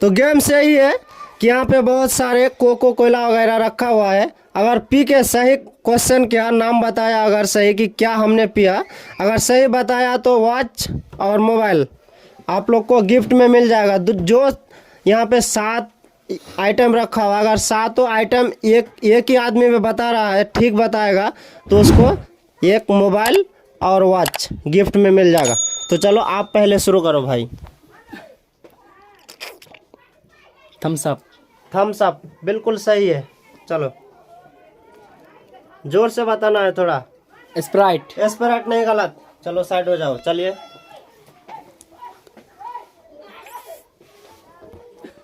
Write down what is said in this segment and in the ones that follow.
तो गेम से ही है कि यहाँ पे बहुत सारे कोको कोला वगैरह रखा हुआ है। अगर पी के सही क्वेश्चन किया, नाम बताया अगर सही कि क्या हमने पिया, अगर सही बताया तो वॉच और मोबाइल आप लोग को गिफ्ट में मिल जाएगा। जो यहाँ पे 7 आइटम रखा हुआ, अगर सातों आइटम एक ही आदमी में बता रहा है, ठीक बताएगा, तो उसको एक मोबाइल और वॉच गिफ्ट में मिल जाएगा। तो चलो आप पहले शुरू करो भाई। Thums Up. थम्स अप बिल्कुल सही है। चलो जोर से बताना है थोड़ा। स्प्राइट। स्प्राइट नहीं, गलत। चलो साइड हो जाओ। चलिए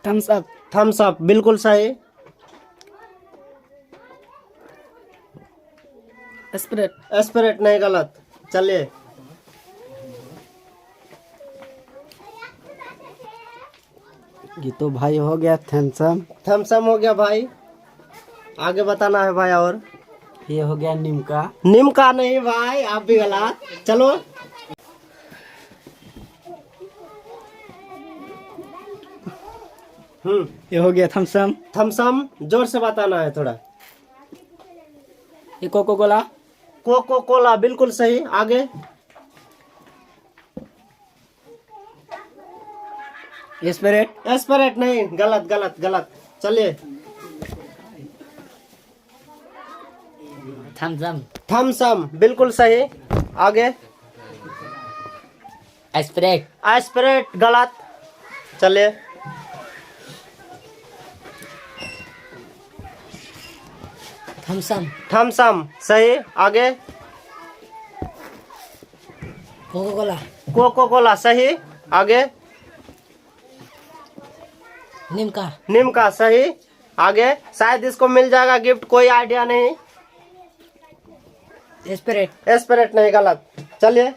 थम्स अप। थम्स अप बिल्कुल सही। स्प्राइट। स्प्राइट नहीं, गलत। चलिए ये तो भाई हो गया थम्स अप। थम्स अप हो गया भाई। आगे बताना है भाई। और ये हो गया निमका। निमका नहीं भाई, आप भी गलत। चलो ये हो गया थम्स अप। थम्स अप जोर से बताना है थोड़ा। ये कोको कोला। कोको कोला बिल्कुल सही। आगे स्प्राइट। स्प्राइट नहीं, गलत गलत गलत। चलिए थम्स अप। थम्स अप बिल्कुल सही। आगे स्प्राइट। स्प्राइट गलत। चलिए थम्स अप। थम्स अप सही। आगे कोको कोला। कोको कोला सही। आगे निमका। निमका सही। आगे शायद इसको मिल जाएगा गिफ्ट, कोई आइडिया नहीं। स्प्राइट। स्प्राइट नहीं, गलत। चलिए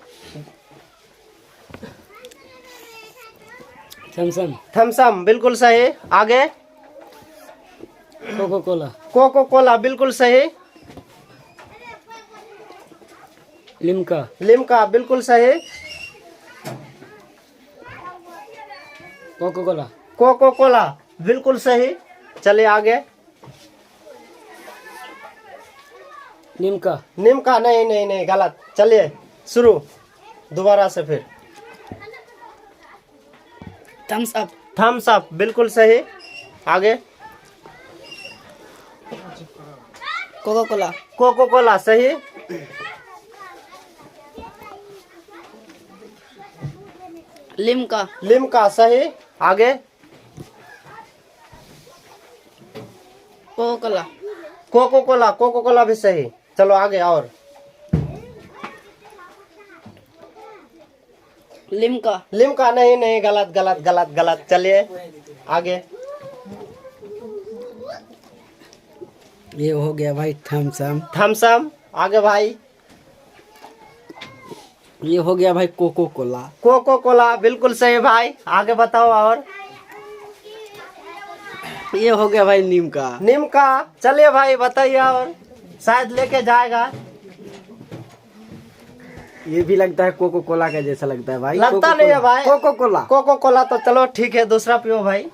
थम्स अप। थम्स अप बिल्कुल सही। आगे कोको कोला। कोको कोला बिल्कुल सही। लिम्का। लिम्का बिल्कुल सही। Coca Cola. कोको कोला बिल्कुल सही। चलिए आगे निमका। निमका नहीं नहीं नहीं, गलत। चलिए शुरू दोबारा से फिर। Thums Up. थम्स अप बिल्कुल सही। आगे कोको कोला। कोको कोला सही। लिम्का। लिम्का सही। आगे Coca Cola. Coca Cola. Coca Cola भी सही। चलो आगे। और लिम्का। लिम्का नहीं नहीं, गलत गलत गलत गलत। चलिए आगे ये हो गया भाई थम्स अप। Thums up. आगे भाई ये हो गया भाई कोको कोला। कोको कोला बिल्कुल सही भाई। आगे बताओ। और ये हो गया भाई निमका। निमका। चलिए भाई बताइए। और शायद लेके जाएगा। ये भी लगता है कोको कोला का जैसा लगता है भाई। लगता नहीं है भाई। Cocoa Cola. कोको कोला तो चलो ठीक है, दूसरा पियो भाई।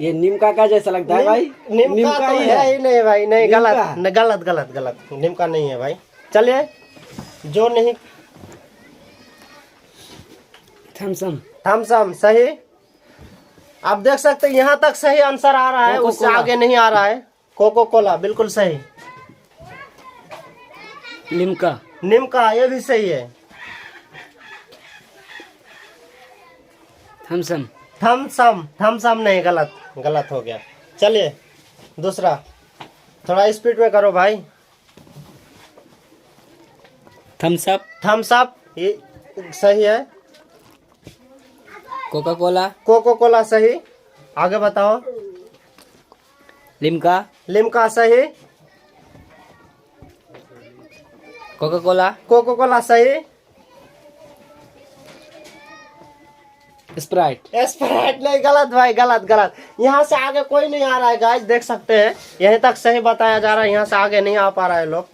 ये निमका का जैसा लगता है भाई। निमका तो ही है ही नहीं भाई। नहीं, निमका। गलत न, गलत गलत गलत। निमका नहीं है भाई। चलिए जो नहीं। Thums Up. थम्स अप सही। आप देख सकते हैं यहाँ तक सही आंसर आ रहा है, कोको उससे कोला। आगे नहीं आ रहा है। कोको कोला बिल्कुल सही। लिम्का। निमका ये भी सही है। Thums Up. Thums Up. Thums Up नहीं, गलत गलत हो गया। चलिए दूसरा। थोड़ा स्पीड में करो भाई। Thums Up. थम्स अप ये सही है। Coca Cola. कोको कोला सही। आगे बताओ। लिम्का। लिम्का सही। Coca Cola. कोको कोला सही। स्प्राइट। स्प्राइट नहीं, गलत भाई, गलत गलत। यहाँ से आगे कोई नहीं आ रहा है गाइस, देख सकते हैं। यहीं तक सही बताया जा रहा है, यहाँ से आगे नहीं आ पा रहा है लोग।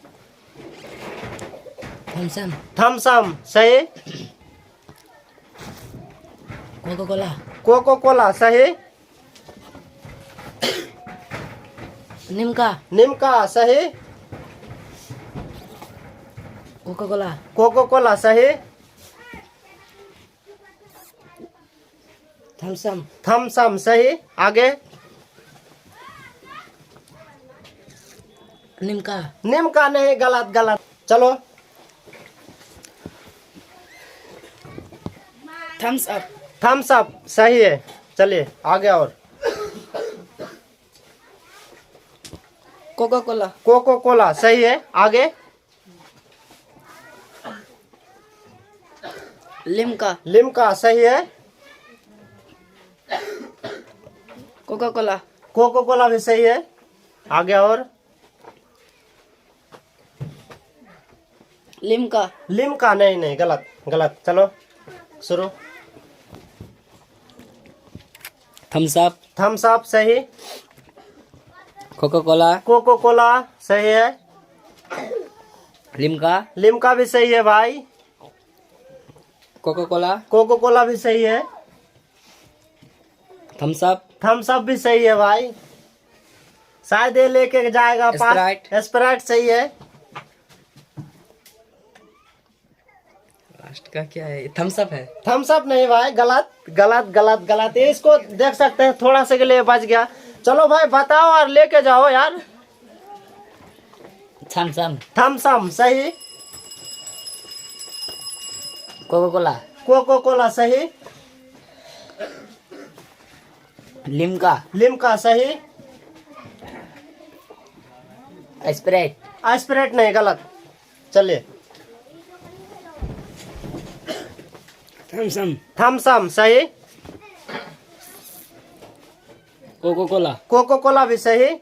Thums Up. थम्स अप सही। कोको कोला, कोको कोला सही। निमका, निमका सही। कोको कोला, कोको कोला सही। थम्सम, थम्सम सही। आगे। निमका, निमका नहीं, गलत गलत। चलो। थम्स अप, थम्स अप सही है। चलिए आगे। और कोको कोला, कोको कोला सही है। आगे। लिम्का, लिमका सही है। कोको कोला, कोको कोला भी सही है। आगे। और लिम्का, लिमका नहीं नहीं, गलत गलत। चलो शुरू। थम्स अप, थम्स अप सही। कोको कोला, कोको कोला सही है। लिम्का, लिमका भी सही है भाई। कोको कोला, कोको कोला भी सही है। थम्स अप, थम्स अप भी सही है भाई। शायद ये लेके जाएगा पास। स्प्राइट। स्प्राइट सही है। लास्ट का क्या है? थम्स अप है। थम्स अप नहीं भाई, गलत गलत गलत गलत। ये इसको देख सकते हैं, थोड़ा से के लिए बच गया। चलो भाई बताओ और लेके जाओ यार। थम्सम, थम्सम सही। कोको कोला, कोको कोला सही। लिम्का, लिमका सही। स्प्राइट, स्प्राइट नहीं, गलत। चलिए। थम्सम, थम्सम सही। कोको कोला, कोको कोला भी सही।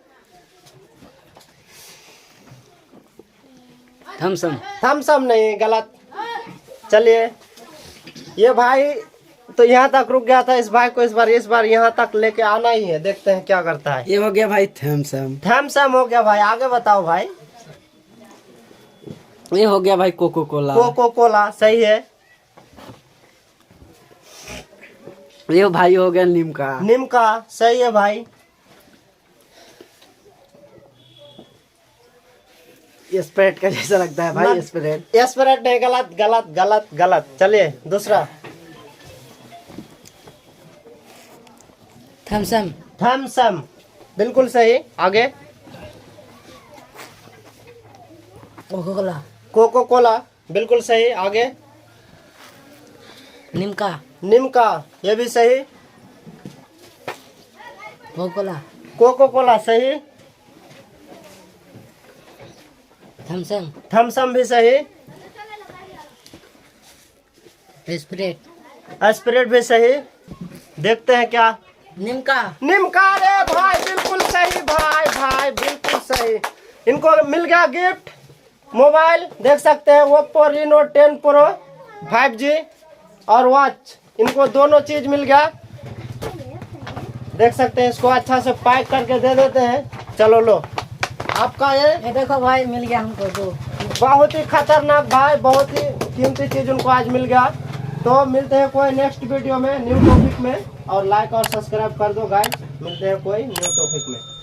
थम्सम, थम्सम नहीं, गलत। चलिए। ये भाई तो यहाँ तक रुक गया था। इस भाई को इस बार यहाँ तक लेके आना ही है। देखते हैं क्या करता है। ये हो गया भाई थम्सम। थम्सम हो गया भाई। आगे बताओ भाई। ये हो गया भाई कोको कोला। कोको कोला सही है। ये भाई हो गया निमका। निमका सही है भाई। ये स्प्राइट का जैसा लगता है भाई स्प्राइट। स्प्राइट नहीं, गलत गलत गलत गलत। चलिए दूसरा। थम्सम, थम्सम बिल्कुल सही। आगे। कोको कोला, कोको कोला बिल्कुल सही। आगे। निमका, निमका ये भी सही। कोको कोला, कोको कोला सही। थम्सम, थम्सम भी सही। स्प्राइट, स्प्राइट भी सही। देखते हैं क्या। निमका, निमका रे भाई, बिल्कुल सही भाई। भाई बिल्कुल सही। इनको मिल गया गिफ्ट मोबाइल। देख सकते हैं ओप्पो Reno 10 Pro 5G और वॉच। इनको दोनों चीज मिल गया। देख सकते हैं। इसको अच्छा से पैक करके दे देते हैं। चलो लो आपका ये देखो भाई मिल गया हमको दो। बहुत ही खतरनाक भाई, बहुत ही कीमती चीज उनको आज मिल गया। तो मिलते हैं कोई नेक्स्ट वीडियो में न्यू टॉपिक में। और लाइक और सब्सक्राइब कर दो गाइस। मिलते हैं कोई न्यू टॉपिक में।